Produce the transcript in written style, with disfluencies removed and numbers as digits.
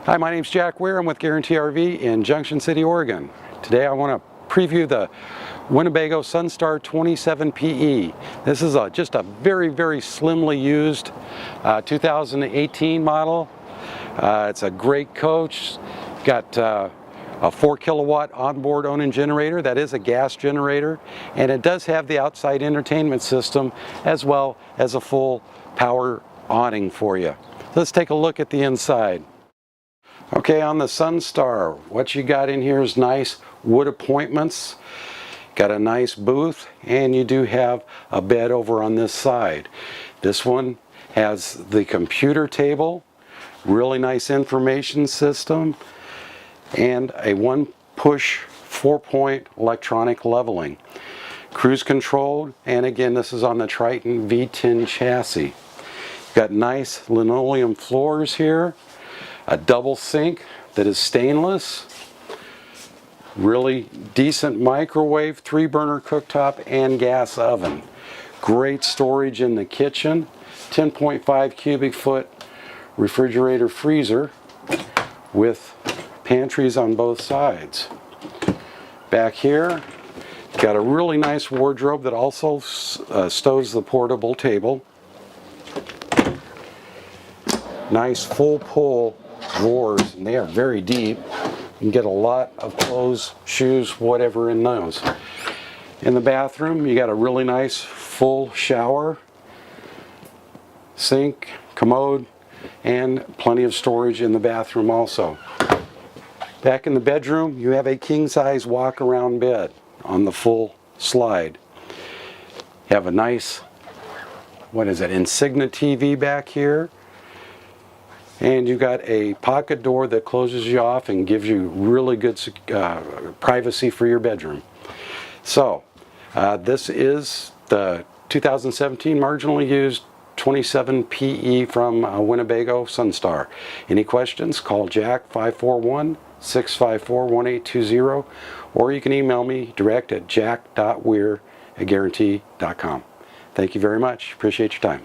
Hi, my name's Jack.Weir. I'm with Guaranty RV in Junction City, Oregon. Today I want to preview the Winnebago Sunstar 27PE. This is just a very slimly used 2018 model. It's a great coach. Got a 4 kilowatt onboard Onan generator. That is a gas generator, and it does have the outside entertainment system as well as a full power awning for you. Let's take a look at the inside. Okay, on the Sunstar, what you got in here is nice wood appointments. Got a nice booth, and you do have a bed over on this side. This one has the computer table, really nice information system, and a one-push 4-point electronic leveling. Cruise controlled, and again, this is on the Triton V10 chassis. Got nice linoleum floors here. A double sink that is stainless, really decent microwave, 3-burner cooktop, and gas oven. Great storage in the kitchen, 10.5 cubic foot refrigerator freezer with pantries on both sides. Back here, got a really nice wardrobe that also stows the portable table. Nice full pull drawers, and they are very deep. You can get a lot of clothes, shoes, whatever in those. In the bathroom, you got a really nice full shower, sink, commode, and plenty of storage in the bathroom also. Back in the bedroom, you have a king-size walk-around bed on the full slide. You have a nice, Insignia TV back here. And you've got a pocket door that closes you off and gives you really good privacy for your bedroom. So, this is the 2017 marginally used 27PE from Winnebago Sunstar. Any questions? Call Jack 541-654-1820, or you can email me direct at jack.weir@guaranty.com. Thank you very much. Appreciate your time.